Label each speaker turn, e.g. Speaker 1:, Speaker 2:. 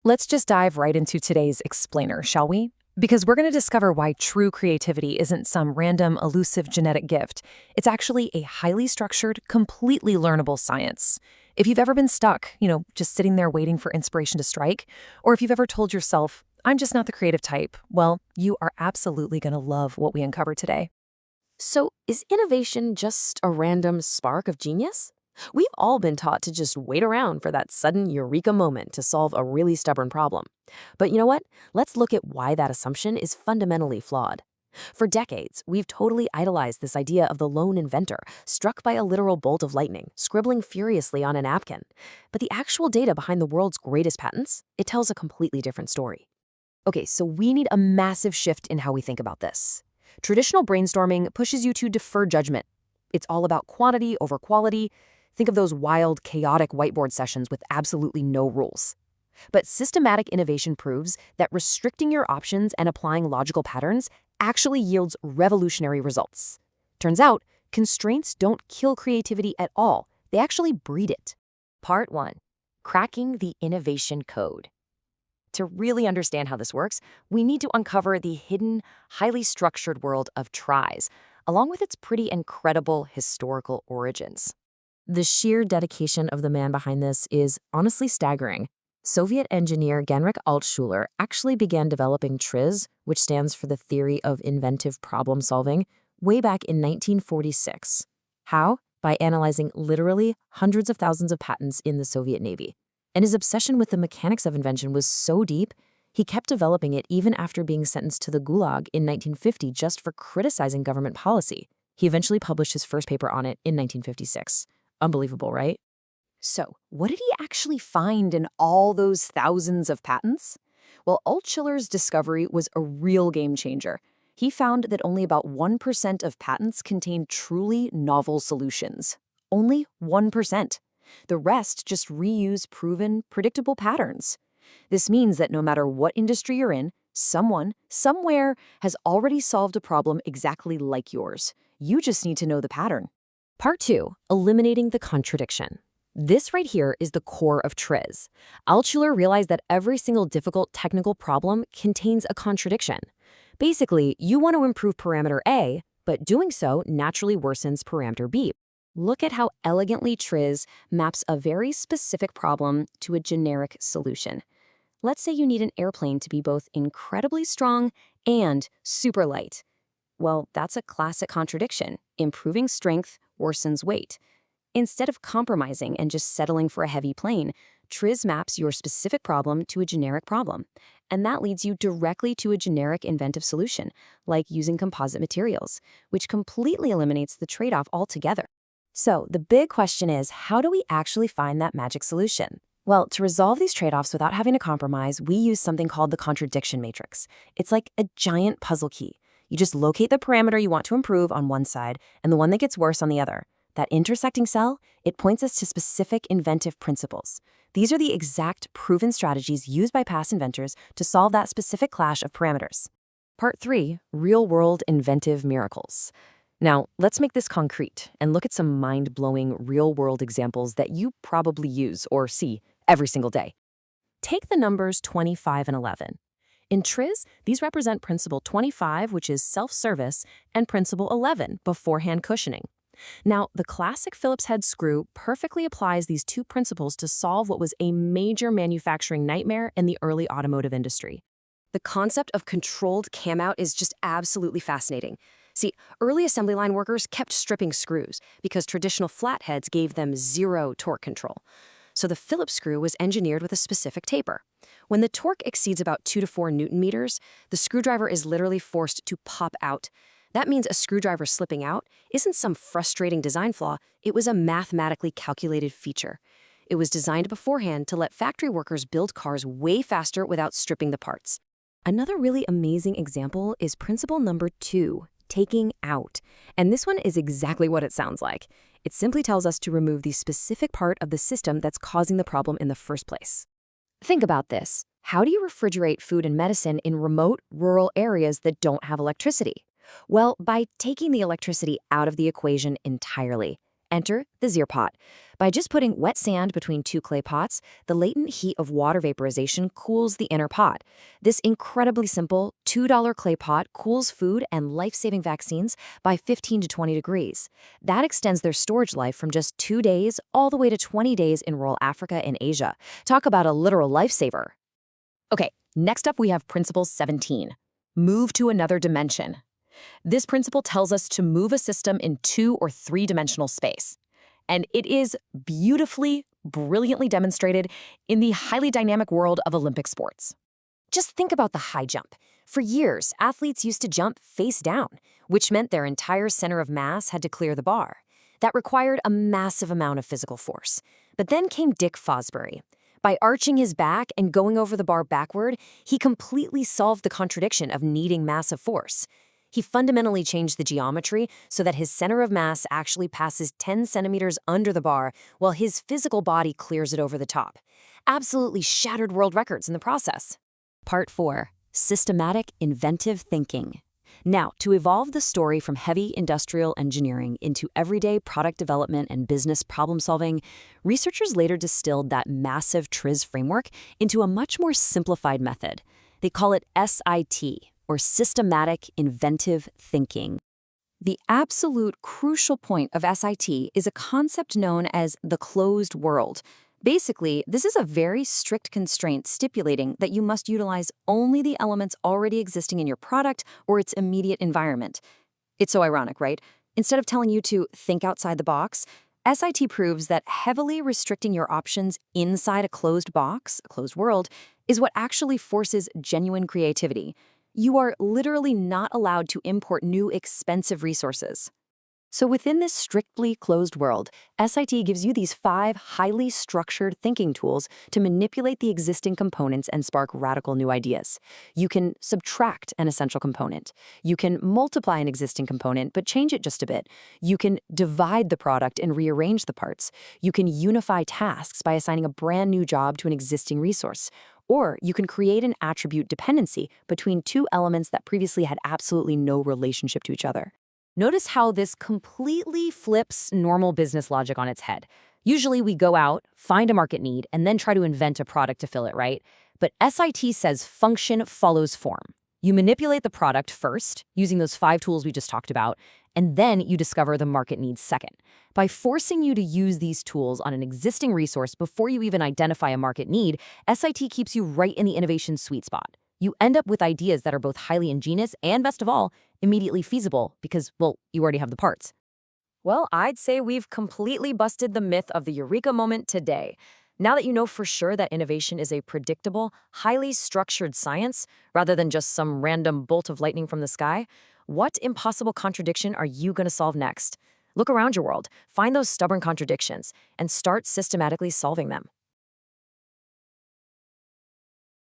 Speaker 1: Let's just dive right into today's explainer, shall we? Because we're going to discover why true creativity isn't some random, elusive genetic gift. It's actually a highly structured, completely learnable science. If you've ever been stuck, just sitting there waiting for inspiration to strike, or if you've ever told yourself, I'm just not the creative type, well, you are absolutely going to love what we uncover today.
Speaker 2: So, is innovation just a random spark of genius? We've all been taught to just wait around for that sudden eureka moment to solve a really stubborn problem. But you know what? Let's look at why that assumption is fundamentally flawed. For decades, we've totally idolized this idea of the lone inventor, struck by a literal bolt of lightning, scribbling furiously on a napkin. But the actual data behind the world's greatest patents, it tells a completely different story. Okay, so we need a massive shift in how we think about this. Traditional brainstorming pushes you to defer judgment. It's all about quantity over quality. Think of those wild, chaotic whiteboard sessions with absolutely no rules. But systematic innovation proves that restricting your options and applying logical patterns actually yields revolutionary results. Turns out, constraints don't kill creativity at all. They actually breed it. Part 1. Cracking the innovation code. To really understand how this works, we need to uncover the hidden, highly structured world of tries, along with its pretty incredible historical origins. The sheer dedication of the man behind this is honestly staggering. Soviet engineer Genrikh Altshuler actually began developing TRIZ, which stands for the Theory of Inventive Problem Solving, way back in 1946. How? By analyzing literally hundreds of thousands of patents in the Soviet Navy. And his obsession with the mechanics of invention was so deep, he kept developing it even after being sentenced to the Gulag in 1950 just for criticizing government policy. He eventually published his first paper on it in 1956. Unbelievable, right? So, what did he actually find in all those thousands of patents? Well, Altshuler's discovery was a real game changer. He found that only about 1% of patents contained truly novel solutions. Only 1%. The rest just reuse proven, predictable patterns. This means that no matter what industry you're in, someone, somewhere, has already solved a problem exactly like yours. You just need to know the pattern. Part 2. Eliminating the contradiction. This right here is the core of TRIZ. Altshuler realized that every single difficult technical problem contains a contradiction. Basically, you want to improve parameter A, but doing so naturally worsens parameter B. Look at how elegantly TRIZ maps a very specific problem to a generic solution. Let's say you need an airplane to be both incredibly strong and super light. Well, that's a classic contradiction. Improving strength worsens weight. Instead of compromising and just settling for a heavy plane, TRIZ maps your specific problem to a generic problem. And that leads you directly to a generic inventive solution, like using composite materials, which completely eliminates the trade-off altogether. So the big question is, how do we actually find that magic solution? Well, to resolve these trade-offs without having to compromise, we use something called the contradiction matrix. It's like a giant puzzle key. You just locate the parameter you want to improve on one side and the one that gets worse on the other. That intersecting cell, it points us to specific inventive principles. These are the exact proven strategies used by past inventors to solve that specific clash of parameters. Part 3, real-world inventive miracles. Now, let's make this concrete and look at some mind-blowing real-world examples that you probably use or see every single day. Take the numbers 25 and 11. In TRIZ, these represent principle 25, which is self-service, and principle 11, beforehand cushioning. Now, the classic Phillips head screw perfectly applies these two principles to solve what was a major manufacturing nightmare in the early automotive industry. The concept of controlled cam-out is just absolutely fascinating. See, early assembly line workers kept stripping screws because traditional flatheads gave them zero torque control. So the Phillips screw was engineered with a specific taper. When the torque exceeds about 2 to 4 Newton meters, the screwdriver is literally forced to pop out. That means a screwdriver slipping out isn't some frustrating design flaw, it was a mathematically calculated feature. It was designed beforehand to let factory workers build cars way faster without stripping the parts. Another really amazing example is principle number 2, taking out. And this one is exactly what it sounds like. It simply tells us to remove the specific part of the system that's causing the problem in the first place. Think about this. How do you refrigerate food and medicine in remote, rural areas that don't have electricity? Well, by taking the electricity out of the equation entirely. Enter the Zerpot. By just putting wet sand between two clay pots, the latent heat of water vaporization cools the inner pot. This incredibly simple $2 clay pot cools food and life-saving vaccines by 15 to 20 degrees. That extends their storage life from just 2 days all the way to 20 days in rural Africa and Asia. Talk about a literal lifesaver. Okay, next up we have Principle 17. Move to another dimension. This principle tells us to move a system in 2 or 3-dimensional space. And it is beautifully, brilliantly demonstrated in the highly dynamic world of Olympic sports. Just think about the high jump. For years, athletes used to jump face down, which meant their entire center of mass had to clear the bar. That required a massive amount of physical force. But then came Dick Fosbury. By arching his back and going over the bar backward, he completely solved the contradiction of needing massive force. He fundamentally changed the geometry so that his center of mass actually passes 10 centimeters under the bar while his physical body clears it over the top. Absolutely shattered world records in the process. Part 4. Systematic inventive thinking. Now, to evolve the story from heavy industrial engineering into everyday product development and business problem solving, researchers later distilled that massive TRIZ framework into a much more simplified method. They call it SIT, or systematic inventive thinking. The absolute crucial point of SIT is a concept known as the closed world. Basically, this is a very strict constraint stipulating that you must utilize only the elements already existing in your product or its immediate environment. It's so ironic, right? Instead of telling you to think outside the box, SIT proves that heavily restricting your options inside a closed box, a closed world, is what actually forces genuine creativity. You are literally not allowed to import new expensive resources. So within this strictly closed world, SIT gives you these 5 highly structured thinking tools to manipulate the existing components and spark radical new ideas. You can subtract an essential component. You can multiply an existing component but change it just a bit. You can divide the product and rearrange the parts. You can unify tasks by assigning a brand new job to an existing resource. Or you can create an attribute dependency between 2 elements that previously had absolutely no relationship to each other. Notice how this completely flips normal business logic on its head. Usually we go out, find a market need, and then try to invent a product to fill it, right? But SIT says function follows form. You manipulate the product first, using those 5 tools we just talked about, and then you discover the market needs second. By forcing you to use these tools on an existing resource before you even identify a market need, SIT keeps you right in the innovation sweet spot. You end up with ideas that are both highly ingenious and, best of all, immediately feasible because, well, you already have the parts. Well, I'd say we've completely busted the myth of the eureka moment today. Now that you know for sure that innovation is a predictable, highly structured science, rather than just some random bolt of lightning from the sky, what impossible contradiction are you going to solve next? Look around your world, find those stubborn contradictions, and start systematically solving them.